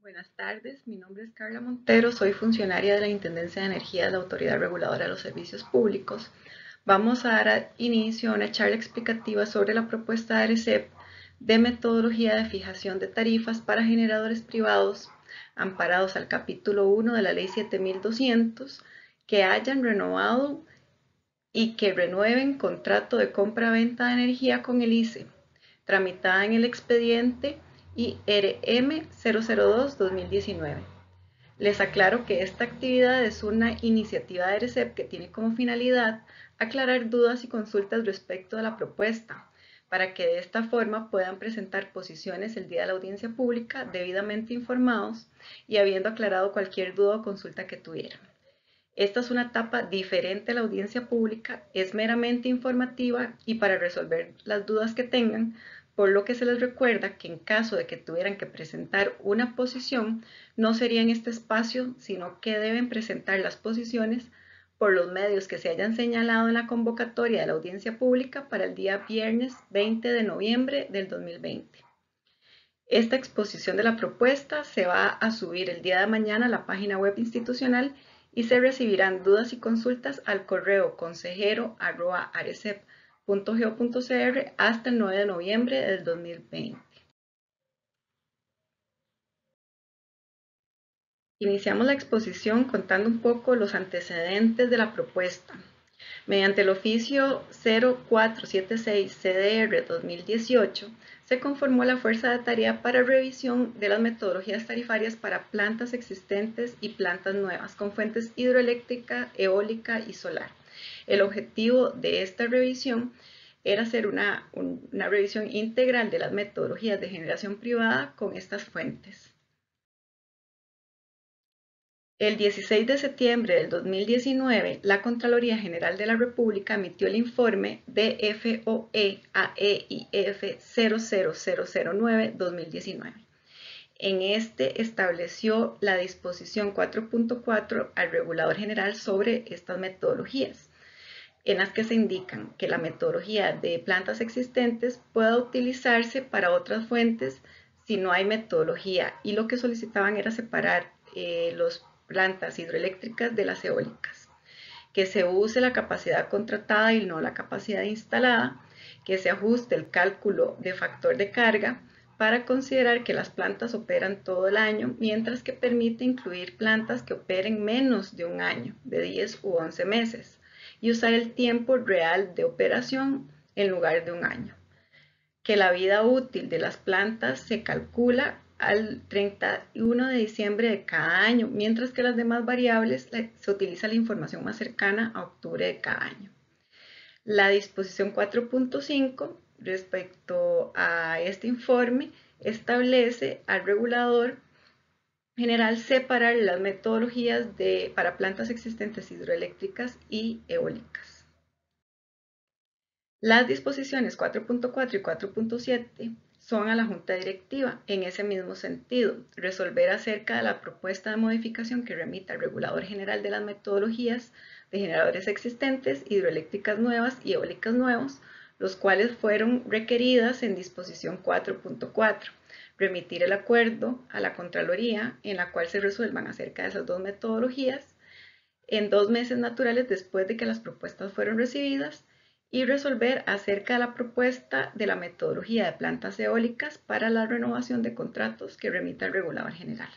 Buenas tardes, mi nombre es Carla Montero, soy funcionaria de la Intendencia de Energía de la Autoridad Reguladora de los Servicios Públicos. Vamos a dar inicio a una charla explicativa sobre la propuesta de ARECEP de metodología de fijación de tarifas para generadores privados amparados al capítulo 1 de la Ley 7200 que hayan renovado y que renueven contrato de compra-venta de energía con el ICE, tramitada en el expediente IRM 002-2019. Les aclaro que esta actividad es una iniciativa de ARECEP que tiene como finalidad aclarar dudas y consultas respecto a la propuesta, para que de esta forma puedan presentar posiciones el día de la audiencia pública debidamente informados y habiendo aclarado cualquier duda o consulta que tuvieran. Esta es una etapa diferente a la audiencia pública, es meramente informativa y para resolver las dudas que tengan, por lo que se les recuerda que en caso de que tuvieran que presentar una posición, no sería en este espacio, sino que deben presentar las posiciones por los medios que se hayan señalado en la convocatoria de la audiencia pública para el día viernes 20 de noviembre del 2020. Esta exposición de la propuesta se va a subir el día de mañana a la página web institucional y se recibirán dudas y consultas al correo consejero@arecep.go.cr hasta el 9 de noviembre del 2020. Iniciamos la exposición contando un poco los antecedentes de la propuesta. Mediante el oficio 0476-CDR-2018, se conformó la Fuerza de Tarea para revisión de las metodologías tarifarias para plantas existentes y plantas nuevas con fuentes hidroeléctrica, eólica y solar. El objetivo de esta revisión era hacer una revisión integral de las metodologías de generación privada con estas fuentes. El 16 de septiembre del 2019, la Contraloría General de la República emitió el informe DFOE AEIF 00009-2019. En este estableció la disposición 4.4 al regulador general sobre estas metodologías, en las que se indican que la metodología de plantas existentes pueda utilizarse para otras fuentes si no hay metodología, y lo que solicitaban era separar los plantas hidroeléctricas de las eólicas, que se use la capacidad contratada y no la capacidad instalada, que se ajuste el cálculo de factor de carga para considerar que las plantas operan todo el año, mientras que permite incluir plantas que operen menos de un año, de 10 u 11 meses, y usar el tiempo real de operación en lugar de un año. Que la vida útil de las plantas se calcula al 31 de diciembre de cada año, mientras que las demás variables se utiliza la información más cercana a octubre de cada año. La disposición 4.5 respecto a este informe establece al regulador general separar las metodologías para plantas existentes hidroeléctricas y eólicas. Las disposiciones 4.4 y 4.7 son a la Junta Directiva en ese mismo sentido, resolver acerca de la propuesta de modificación que remita al Regulador General de las metodologías de generadores existentes, hidroeléctricas nuevas y eólicas nuevos, los cuales fueron requeridas en disposición 4.4, remitir el acuerdo a la Contraloría en la cual se resuelvan acerca de esas dos metodologías en 2 meses naturales después de que las propuestas fueron recibidas, y resolver acerca de la propuesta de la metodología de plantas eólicas para la renovación de contratos que remita el regulador general,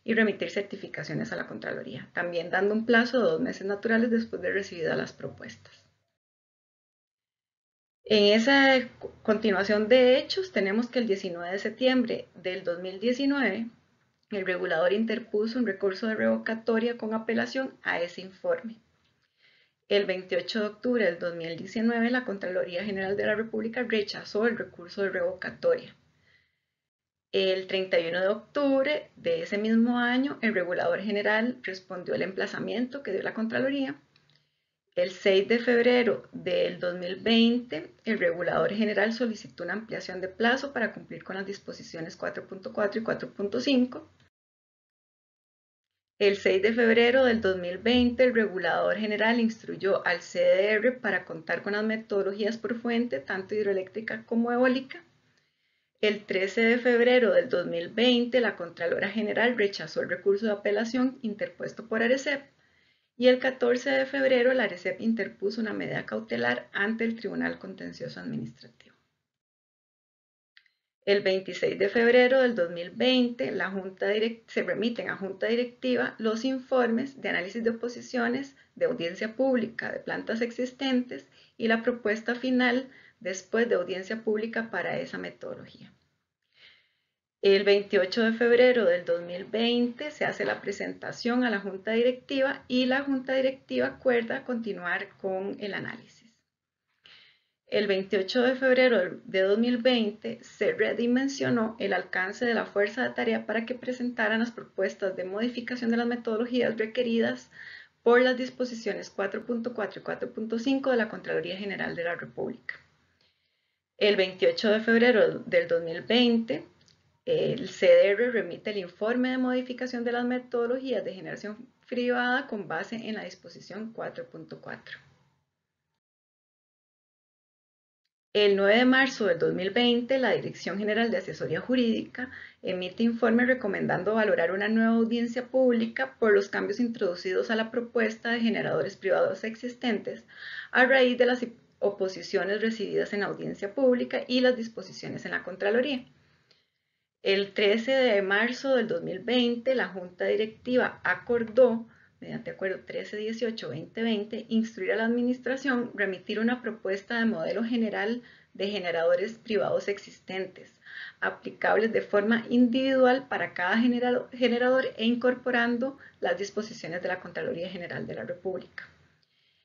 y remitir certificaciones a la Contraloría, también dando un plazo de 2 meses naturales después de recibidas las propuestas. En esa continuación de hechos tenemos que el 19 de septiembre del 2019 el regulador interpuso un recurso de revocatoria con apelación a ese informe. El 28 de octubre del 2019, la Contraloría General de la República rechazó el recurso de revocatoria. El 31 de octubre de ese mismo año, el regulador general respondió al emplazamiento que dio la Contraloría. El 6 de febrero del 2020, el regulador general solicitó una ampliación de plazo para cumplir con las disposiciones 4.4 y 4.5. El 6 de febrero del 2020, el regulador general instruyó al CDR para contar con las metodologías por fuente, tanto hidroeléctrica como eólica. El 13 de febrero del 2020, la Contralora General rechazó el recurso de apelación interpuesto por ARECEP y el 14 de febrero la ARECEP interpuso una medida cautelar ante el Tribunal Contencioso Administrativo. El 26 de febrero del 2020, se remiten a Junta Directiva los informes de análisis de oposiciones, de audiencia pública de plantas existentes y la propuesta final después de audiencia pública para esa metodología. El 28 de febrero del 2020 se hace la presentación a la Junta Directiva y la Junta Directiva acuerda continuar con el análisis. El 28 de febrero de 2020 se redimensionó el alcance de la fuerza de tarea para que presentaran las propuestas de modificación de las metodologías requeridas por las disposiciones 4.4 y 4.5 de la Contraloría General de la República. El 28 de febrero del 2020, el CDR remite el informe de modificación de las metodologías de generación privada con base en la disposición 4.4. El 9 de marzo del 2020, la Dirección General de Asesoría Jurídica emite informe recomendando valorar una nueva audiencia pública por los cambios introducidos a la propuesta de generadores privados existentes a raíz de las oposiciones recibidas en audiencia pública y las disposiciones en la Contraloría. El 13 de marzo del 2020, la Junta Directiva acordó, mediante acuerdo 1318-2020, instruir a la Administración remitir una propuesta de modelo general de generadores privados existentes, aplicables de forma individual para cada generador e incorporando las disposiciones de la Contraloría General de la República.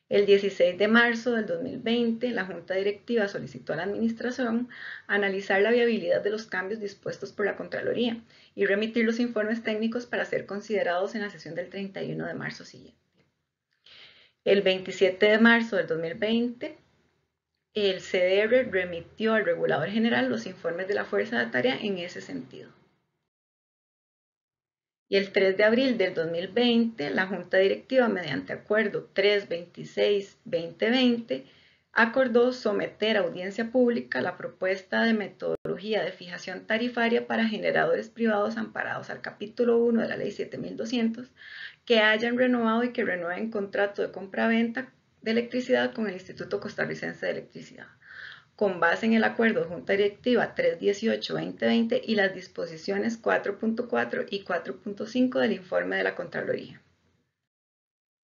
El 16 de marzo del 2020, la Junta Directiva solicitó a la Administración analizar la viabilidad de los cambios dispuestos por la Contraloría y remitir los informes técnicos para ser considerados en la sesión del 31 de marzo siguiente. El 27 de marzo del 2020, el CDR remitió al Regulador General los informes de la fuerza de tarea en ese sentido. Y el 3 de abril del 2020, la Junta Directiva, mediante acuerdo 326-2020, acordó someter a audiencia pública la propuesta de metodología de fijación tarifaria para generadores privados amparados al capítulo 1 de la Ley 7200 que hayan renovado y que renueven contrato de compra-venta de electricidad con el Instituto Costarricense de Electricidad, con base en el acuerdo de Junta Directiva 318-2020 y las disposiciones 4.4 y 4.5 del informe de la Contraloría.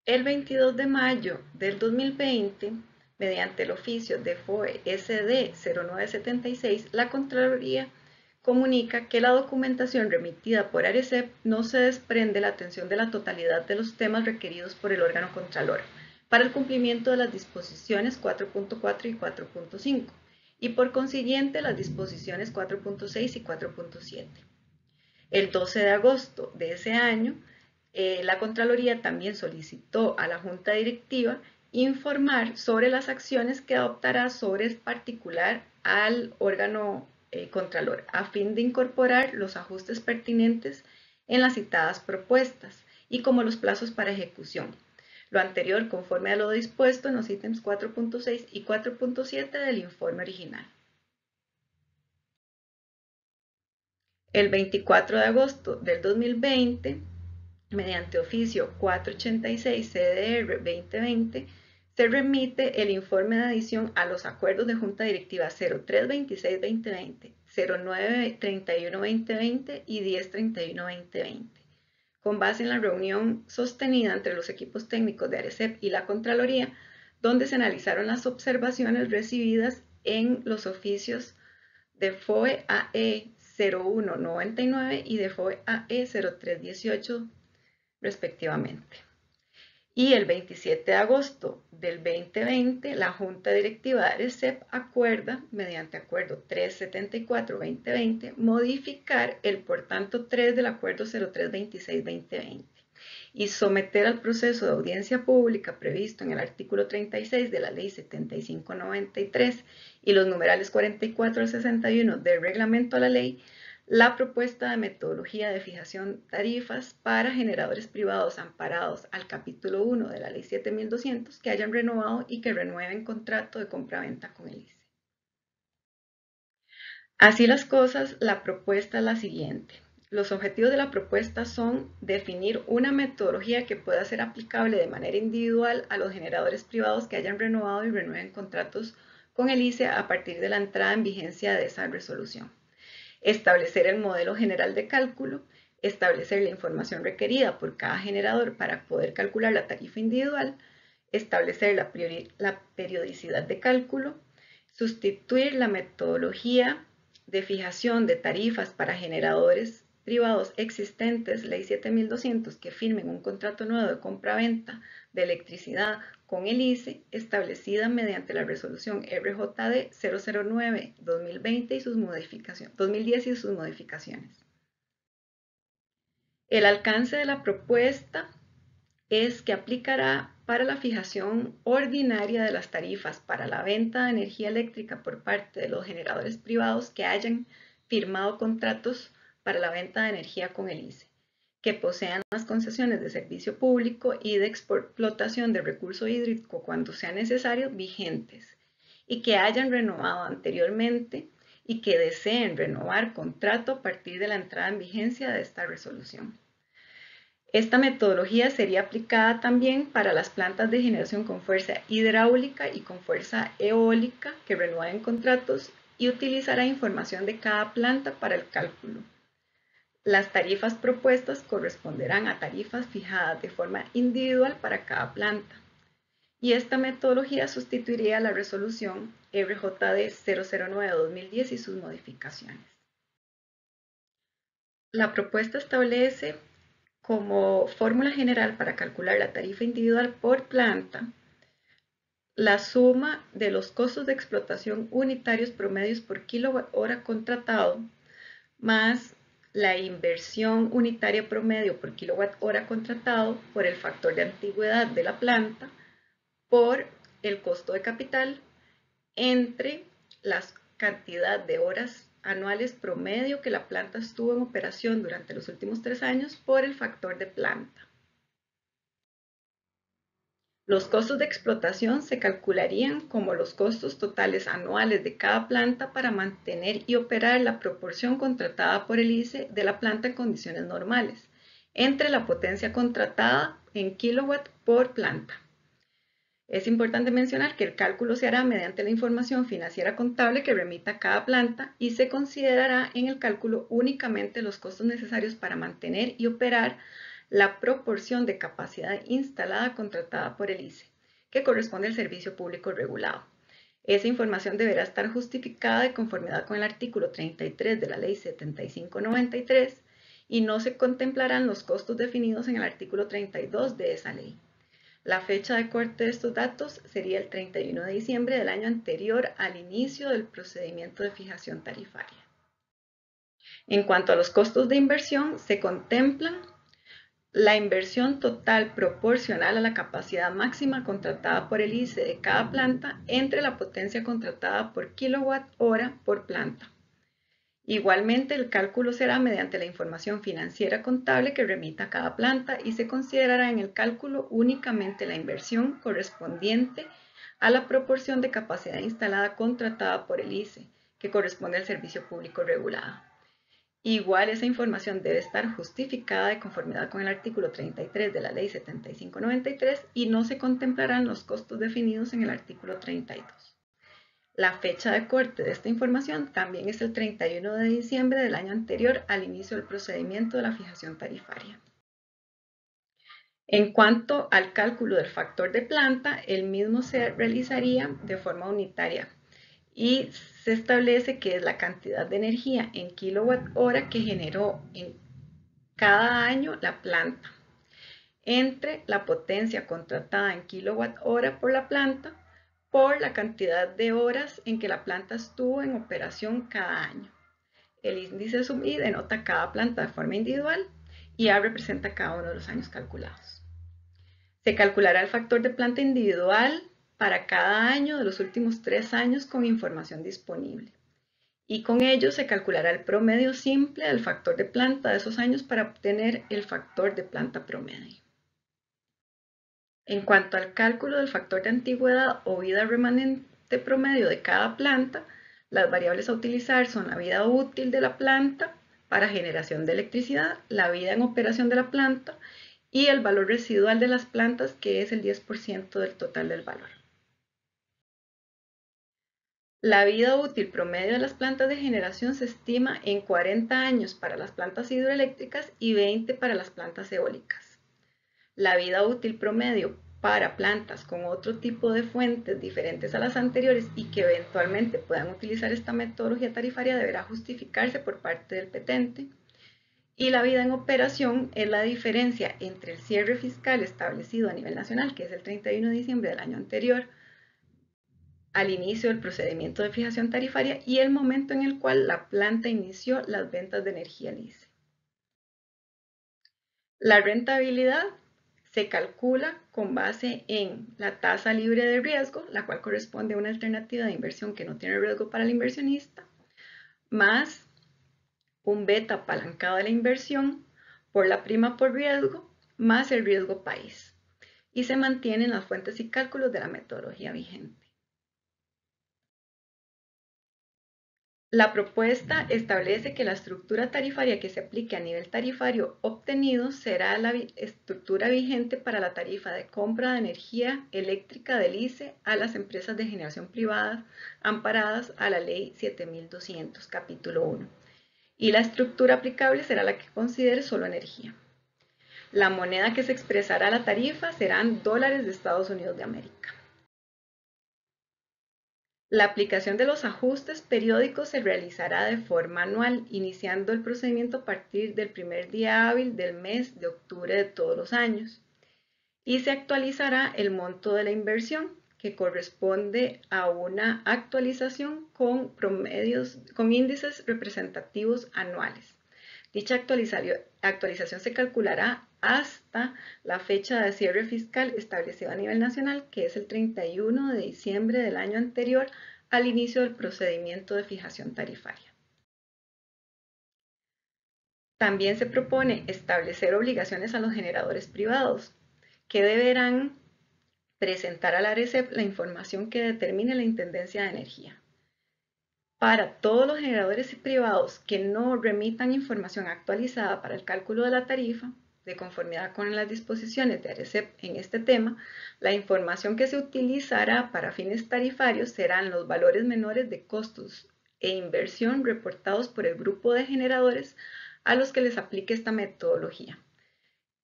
El 22 de mayo del 2020, mediante el oficio de FOE SD 0976, la Contraloría comunica que la documentación remitida por ARECEP no se desprende la atención de la totalidad de los temas requeridos por el órgano Contralor para el cumplimiento de las disposiciones 4.4 y 4.5 y por consiguiente las disposiciones 4.6 y 4.7. El 12 de agosto de ese año, la Contraloría también solicitó a la Junta Directiva informar sobre las acciones que adoptará sobre el particular al órgano Contralor, a fin de incorporar los ajustes pertinentes en las citadas propuestas y como los plazos para ejecución. Lo anterior conforme a lo dispuesto en los ítems 4.6 y 4.7 del informe original. El 24 de agosto del 2020, mediante oficio 486 CDR 2020, se remite el informe de adición a los acuerdos de Junta Directiva 0326-2020, 0931-2020 y 1031-2020. Con base en la reunión sostenida entre los equipos técnicos de ARECEP y la Contraloría, donde se analizaron las observaciones recibidas en los oficios de FOE AE 0199 y de FOE AE 0318, respectivamente. Y el 27 de agosto del 2020, la Junta Directiva de ARECEP acuerda, mediante acuerdo 374-2020, modificar el por tanto 3 del acuerdo 0326-2020 y someter al proceso de audiencia pública previsto en el artículo 36 de la Ley 7593 y los numerales 44 al 61 del reglamento a la ley, la propuesta de metodología de fijación tarifas para generadores privados amparados al capítulo 1 de la Ley 7200 que hayan renovado y que renueven contrato de compraventa con el ICE. Así las cosas, la propuesta es la siguiente. Los objetivos de la propuesta son definir una metodología que pueda ser aplicable de manera individual a los generadores privados que hayan renovado y renueven contratos con el ICE a partir de la entrada en vigencia de esa resolución. Establecer el modelo general de cálculo, establecer la información requerida por cada generador para poder calcular la tarifa individual, establecer la periodicidad de cálculo, sustituir la metodología de fijación de tarifas para generadores privados existentes, Ley 7200, que firmen un contrato nuevo de compra-venta de electricidad con el ICE, establecida mediante la resolución RJD 009-2020 y sus modificaciones, 2010 y sus modificaciones. El alcance de la propuesta es que aplicará para la fijación ordinaria de las tarifas para la venta de energía eléctrica por parte de los generadores privados que hayan firmado contratos para la venta de energía con el ICE, que posean las concesiones de servicio público y de explotación de recurso hídrico cuando sea necesario vigentes y que hayan renovado anteriormente y que deseen renovar contrato a partir de la entrada en vigencia de esta resolución. Esta metodología sería aplicada también para las plantas de generación con fuerza hidráulica y con fuerza eólica que renueven contratos y utilizará información de cada planta para el cálculo. Las tarifas propuestas corresponderán a tarifas fijadas de forma individual para cada planta. Y esta metodología sustituiría la resolución RJD 009-2010 y sus modificaciones. La propuesta establece como fórmula general para calcular la tarifa individual por planta la suma de los costos de explotación unitarios promedios por kilowatt hora contratado más la inversión unitaria promedio por kilowatt hora contratado por el factor de antigüedad de la planta por el costo de capital entre la cantidad de horas anuales promedio que la planta estuvo en operación durante los últimos 3 años por el factor de planta. Los costos de explotación se calcularían como los costos totales anuales de cada planta para mantener y operar la proporción contratada por el ICE de la planta en condiciones normales, entre la potencia contratada en kilowatt por planta. Es importante mencionar que el cálculo se hará mediante la información financiera contable que remita cada planta y se considerará en el cálculo únicamente los costos necesarios para mantener y operar la proporción de capacidad instalada contratada por el ICE, que corresponde al servicio público regulado. Esa información deberá estar justificada de conformidad con el artículo 33 de la Ley 7593 y no se contemplarán los costos definidos en el artículo 32 de esa ley. La fecha de corte de estos datos sería el 31 de diciembre del año anterior al inicio del procedimiento de fijación tarifaria. En cuanto a los costos de inversión, se contemplan la inversión total proporcional a la capacidad máxima contratada por el ICE de cada planta entre la potencia contratada por kilowatt hora por planta. Igualmente, el cálculo será mediante la información financiera contable que remita cada planta y se considerará en el cálculo únicamente la inversión correspondiente a la proporción de capacidad instalada contratada por el ICE, que corresponde al servicio público regulado. Igual, esa información debe estar justificada de conformidad con el artículo 33 de la Ley 7593 y no se contemplarán los costos definidos en el artículo 32. La fecha de corte de esta información también es el 31 de diciembre del año anterior al inicio del procedimiento de la fijación tarifaria. En cuanto al cálculo del factor de planta, el mismo se realizaría de forma unitaria y se establece que es la cantidad de energía en kilowatt hora que generó en cada año la planta entre la potencia contratada en kilowatt hora por la planta por la cantidad de horas en que la planta estuvo en operación cada año. El índice sub I denota cada planta de forma individual y A representa cada uno de los años calculados. Se calculará el factor de planta individual para cada año de los últimos 3 años con información disponible. Y con ello se calculará el promedio simple del factor de planta de esos años para obtener el factor de planta promedio. En cuanto al cálculo del factor de antigüedad o vida remanente promedio de cada planta, Las variables a utilizar son la vida útil de la planta para generación de electricidad, la vida en operación de la planta y el valor residual de las plantas, que es el 10% del total del valor. La vida útil promedio de las plantas de generación se estima en 40 años para las plantas hidroeléctricas y 20 para las plantas eólicas. La vida útil promedio para plantas con otro tipo de fuentes diferentes a las anteriores y que eventualmente puedan utilizar esta metodología tarifaria deberá justificarse por parte del petente. Y la vida en operación es la diferencia entre el cierre fiscal establecido a nivel nacional, que es el 31 de diciembre del año anterior, al inicio del procedimiento de fijación tarifaria, y el momento en el cual la planta inició las ventas de energía LICE. La rentabilidad se calcula con base en la tasa libre de riesgo, la cual corresponde a una alternativa de inversión que no tiene riesgo para el inversionista, más un beta apalancado de la inversión por la prima por riesgo más el riesgo país, y se mantienen las fuentes y cálculos de la metodología vigente. La propuesta establece que la estructura tarifaria que se aplique a nivel tarifario obtenido será la estructura vigente para la tarifa de compra de energía eléctrica del ICE a las empresas de generación privada amparadas a la Ley 7200, capítulo 1. Y la estructura aplicable será la que considere solo energía. La moneda que se expresará la tarifa serán dólares de Estados Unidos de América. La aplicación de los ajustes periódicos se realizará de forma anual, iniciando el procedimiento a partir del primer día hábil del mes de octubre de todos los años, y se actualizará el monto de la inversión, que corresponde a una actualización con índices representativos anuales. Dicha actualización se calculará hasta la fecha de cierre fiscal establecida a nivel nacional, que es el 31 de diciembre del año anterior al inicio del procedimiento de fijación tarifaria. También se propone establecer obligaciones a los generadores privados, que deberán presentar al ARECEP la información que determine la Intendencia de Energía. Para todos los generadores privados que no remitan información actualizada para el cálculo de la tarifa, de conformidad con las disposiciones de ARECEP en este tema, la información que se utilizará para fines tarifarios serán los valores menores de costos e inversión reportados por el grupo de generadores a los que les aplique esta metodología.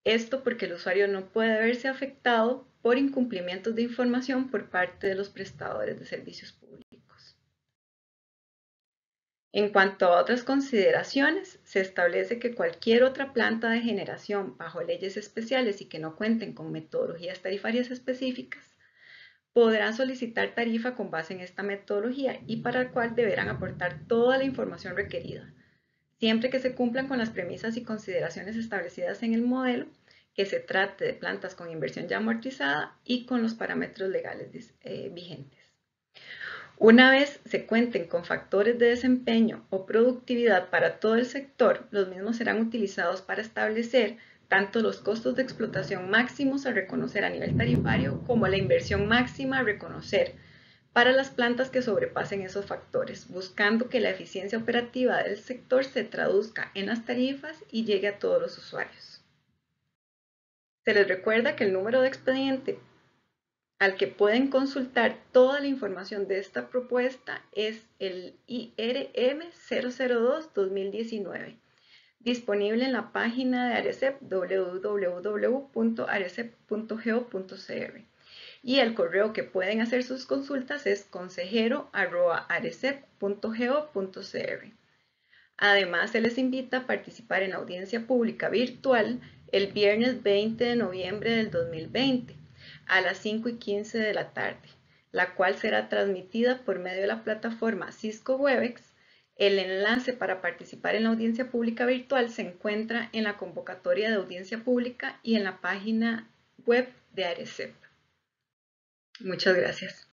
Esto porque el usuario no puede verse afectado por incumplimientos de información por parte de los prestadores de servicios públicos. En cuanto a otras consideraciones, se establece que cualquier otra planta de generación bajo leyes especiales y que no cuenten con metodologías tarifarias específicas podrán solicitar tarifa con base en esta metodología y para el cual deberán aportar toda la información requerida, siempre que se cumplan con las premisas y consideraciones establecidas en el modelo, que se trate de plantas con inversión ya amortizada y con los parámetros legales vigentes. Una vez se cuenten con factores de desempeño o productividad para todo el sector, los mismos serán utilizados para establecer tanto los costos de explotación máximos a reconocer a nivel tarifario como la inversión máxima a reconocer para las plantas que sobrepasen esos factores, buscando que la eficiencia operativa del sector se traduzca en las tarifas y llegue a todos los usuarios. Se les recuerda que el número de expediente al que pueden consultar toda la información de esta propuesta es el IRM 002-2019, disponible en la página de ARECEP www.arecep.go.cr, y el correo que pueden hacer sus consultas es consejero@arecep.go.cr. Además, se les invita a participar en la audiencia pública virtual el viernes 20 de noviembre del 2020 a las 5:15 de la tarde, la cual será transmitida por medio de la plataforma Cisco Webex. El enlace para participar en la audiencia pública virtual se encuentra en la convocatoria de audiencia pública y en la página web de ARECEP. Muchas gracias.